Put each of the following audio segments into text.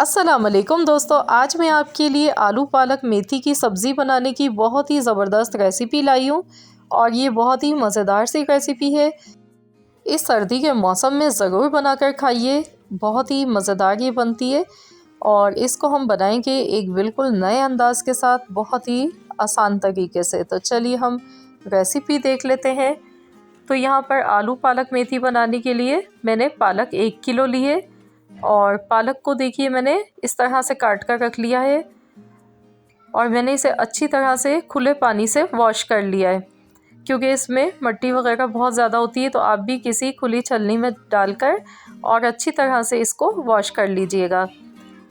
अस्सलाम वालेकुम दोस्तों, आज मैं आपके लिए आलू पालक मेथी की सब्ज़ी बनाने की बहुत ही ज़बरदस्त रेसिपी लाई हूँ और ये बहुत ही मज़ेदार सी रेसिपी है। इस सर्दी के मौसम में ज़रूर बनाकर खाइए, बहुत ही मज़ेदार ये बनती है और इसको हम बनाएंगे एक बिल्कुल नए अंदाज के साथ, बहुत ही आसान तरीके से। तो चलिए हम रेसिपी देख लेते हैं। तो यहाँ पर आलू पालक मेथी बनाने के लिए मैंने पालक 1 किलो ली है और पालक को देखिए मैंने इस तरह से काट कर रख लिया है और मैंने इसे अच्छी तरह से खुले पानी से वॉश कर लिया है, क्योंकि इसमें मिट्टी वगैरह बहुत ज़्यादा होती है। तो आप भी किसी खुली छलनी में डालकर और अच्छी तरह से इसको वॉश कर लीजिएगा।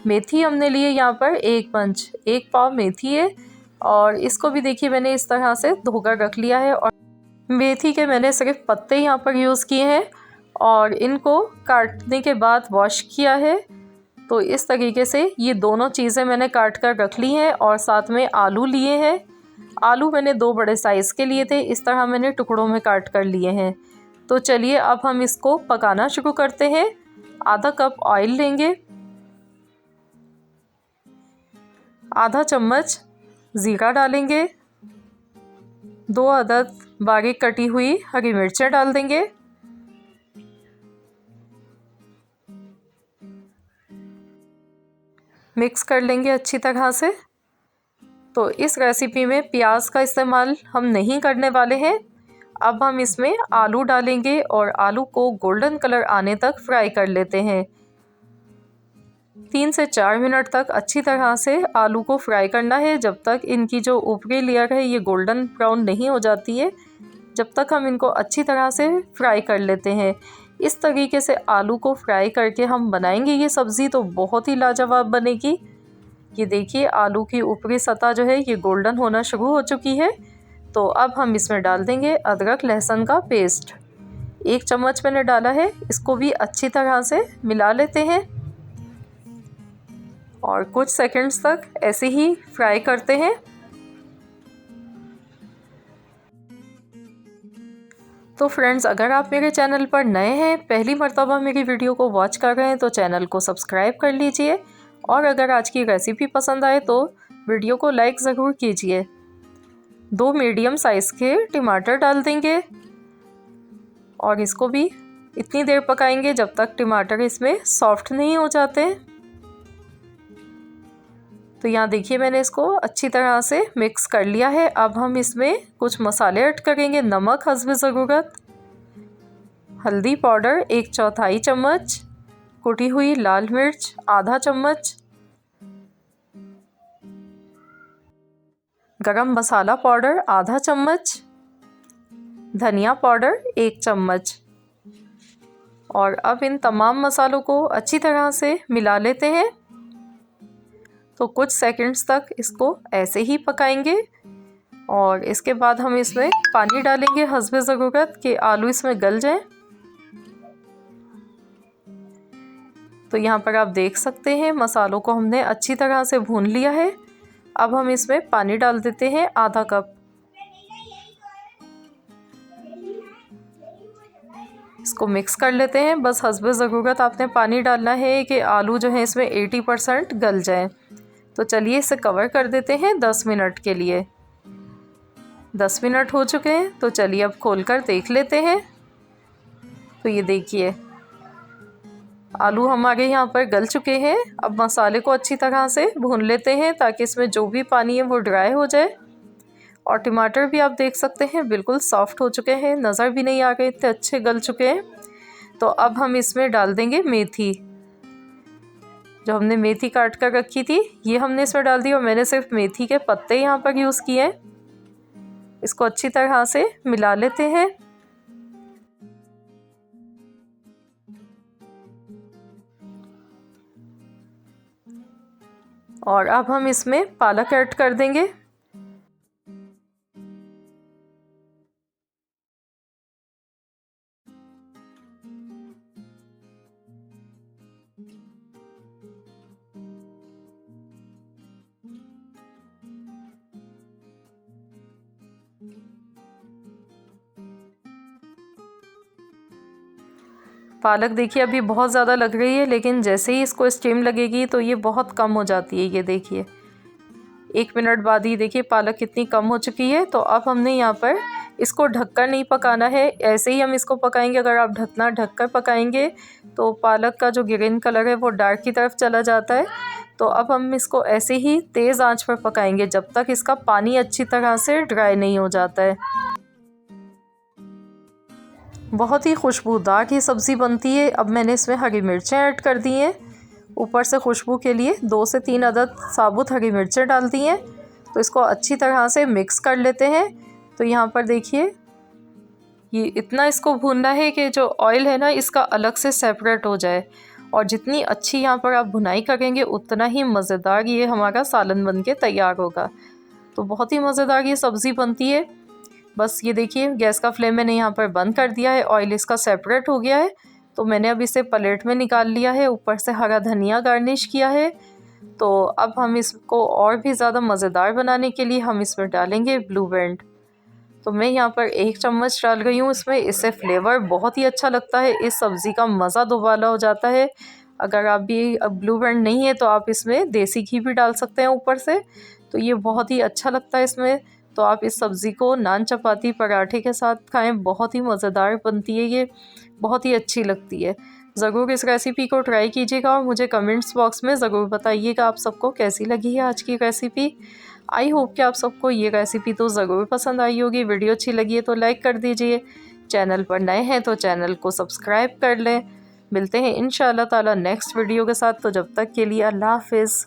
मेथी हमने लिए यहाँ पर 1 पाव मेथी है और इसको भी देखिए मैंने इस तरह से धोकर रख लिया है और मेथी के मैंने सिर्फ पत्ते यहाँ पर यूज़ किए हैं और इनको काटने के बाद वॉश किया है। तो इस तरीके से ये दोनों चीज़ें मैंने काट कर रख ली हैं और साथ में आलू लिए हैं। आलू मैंने 2 बड़े साइज़ के लिए थे, इस तरह मैंने टुकड़ों में काट कर लिए हैं। तो चलिए अब हम इसको पकाना शुरू करते हैं। आधा कप ऑयल लेंगे, आधा चम्मच ज़ीरा डालेंगे, 2 अदद बारीक कटी हुई हरी मिर्चें डाल देंगे, मिक्स कर लेंगे अच्छी तरह से। तो इस रेसिपी में प्याज का इस्तेमाल हम नहीं करने वाले हैं। अब हम इसमें आलू डालेंगे और आलू को गोल्डन कलर आने तक फ्राई कर लेते हैं। 3 से 4 मिनट तक अच्छी तरह से आलू को फ्राई करना है, जब तक इनकी जो ऊपरी लेयर है ये गोल्डन ब्राउन नहीं हो जाती है, जब तक हम इनको अच्छी तरह से फ्राई कर लेते हैं। इस तरीके से आलू को फ्राई करके हम बनाएंगे ये सब्ज़ी तो बहुत ही लाजवाब बनेगी। ये देखिए आलू की ऊपरी सतह जो है ये गोल्डन होना शुरू हो चुकी है। तो अब हम इसमें डाल देंगे अदरक लहसुन का पेस्ट। 1 चम्मच मैंने डाला है, इसको भी अच्छी तरह से मिला लेते हैं और कुछ सेकंड्स तक ऐसे ही फ्राई करते हैं। तो फ्रेंड्स, अगर आप मेरे चैनल पर नए हैं, पहली मर्तबा मेरी वीडियो को वॉच कर रहे हैं तो चैनल को सब्सक्राइब कर लीजिए और अगर आज की रेसिपी पसंद आए तो वीडियो को लाइक ज़रूर कीजिए। 2 मीडियम साइज़ के टमाटर डाल देंगे और इसको भी इतनी देर पकाएंगे जब तक टमाटर इसमें सॉफ्ट नहीं हो जाते। तो यहाँ देखिए मैंने इसको अच्छी तरह से मिक्स कर लिया है। अब हम इसमें कुछ मसाले ऐड करेंगे। नमक हस्बे ज़रूरत, हल्दी पाउडर 1/4 चम्मच, कुटी हुई लाल मिर्च आधा चम्मच, गरम मसाला पाउडर आधा चम्मच, धनिया पाउडर 1 चम्मच। और अब इन तमाम मसालों को अच्छी तरह से मिला लेते हैं। तो कुछ सेकंड्स तक इसको ऐसे ही पकाएंगे और इसके बाद हम इसमें पानी डालेंगे हस्बे ज़रूरत कि आलू इसमें गल जाएं। तो यहाँ पर आप देख सकते हैं मसालों को हमने अच्छी तरह से भून लिया है। अब हम इसमें पानी डाल देते हैं आधा कप। इसको मिक्स कर लेते हैं। बस हस्बे ज़रूरत आपने पानी डालना है कि आलू जो है इसमें 80% गल जाए। तो चलिए इसे कवर कर देते हैं 10 मिनट के लिए। 10 मिनट हो चुके हैं, तो चलिए अब खोलकर देख लेते हैं। तो ये देखिए आलू हमारे यहाँ पर गल चुके हैं। अब मसाले को अच्छी तरह से भून लेते हैं ताकि इसमें जो भी पानी है वो ड्राई हो जाए। और टमाटर भी आप देख सकते हैं बिल्कुल सॉफ्ट हो चुके हैं, नज़र भी नहीं आ रहे, इतने अच्छे गल चुके हैं। तो अब हम इसमें डाल देंगे मेथी। जो हमने मेथी काट कर रखी थी ये हमने इसमें डाल दी और मैंने सिर्फ मेथी के पत्ते यहाँ पर यूज़ किए हैं। इसको अच्छी तरह से मिला लेते हैं। और अब हम इसमें पालक ऐड कर देंगे। पालक देखिए अभी बहुत ज़्यादा लग रही है, लेकिन जैसे ही इसको स्टीम लगेगी तो ये बहुत कम हो जाती है। ये देखिए 1 मिनट बाद ही देखिए पालक कितनी कम हो चुकी है। तो अब हमने यहाँ पर इसको ढककर नहीं पकाना है, ऐसे ही हम इसको पकाएंगे। अगर आप ढकना ढककर पकाएंगे तो पालक का जो ग्रीन कलर है वो डार्क की तरफ चला जाता है। तो अब हम इसको ऐसे ही तेज़ आंच पर पकाएंगे जब तक इसका पानी अच्छी तरह से ड्राई नहीं हो जाता है। बहुत ही खुशबूदार ये सब्ज़ी बनती है। अब मैंने इसमें हरी मिर्चें ऐड कर दी हैं, ऊपर से खुशबू के लिए 2 से 3 अदद साबुत हरी मिर्चें डाल दी हैं। तो इसको अच्छी तरह से मिक्स कर लेते हैं। तो यहाँ पर देखिए ये इतना इसको भूनना है कि जो ऑयल है ना इसका अलग से सेपरेट हो जाए, और जितनी अच्छी यहाँ पर आप भुनाई करेंगे उतना ही मज़ेदार ये हमारा सालन बन के तैयार होगा। तो बहुत ही मज़ेदार ये सब्ज़ी बनती है। बस ये देखिए गैस का फ्लेम मैंने यहाँ पर बंद कर दिया है, ऑयल इसका सेपरेट हो गया है। तो मैंने अब इसे प्लेट में निकाल लिया है, ऊपर से हरा धनिया गार्निश किया है। तो अब हम इसको और भी ज़्यादा मज़ेदार बनाने के लिए हम इसमें डालेंगे ब्लू बैंड। तो मैं यहाँ पर 1 चम्मच डाल रही हूँ इसमें, इससे फ्लेवर बहुत ही अच्छा लगता है, इस सब्ज़ी का मज़ा दोबारा हो जाता है। अगर आप भी ब्लू बैंड नहीं है तो आप इसमें देसी घी भी डाल सकते हैं ऊपर से, तो ये बहुत ही अच्छा लगता है इसमें। तो आप इस सब्ज़ी को नान चपाती पराठे के साथ खाएं, बहुत ही मज़ेदार बनती है, ये बहुत ही अच्छी लगती है। ज़रूर इस रेसिपी को ट्राई कीजिएगा और मुझे कमेंट्स बॉक्स में ज़रूर बताइएगा आप सबको कैसी लगी है आज की रेसिपी। आई होप कि आप सबको ये रेसिपी तो ज़रूर पसंद आई होगी। वीडियो अच्छी लगी है तो लाइक कर दीजिए, चैनल पर नए हैं तो चैनल को सब्सक्राइब कर लें। मिलते हैं इंशाअल्लाह ताला नेक्स्ट वीडियो के साथ। तो जब तक के लिए अल्लाह हाफ़िज़।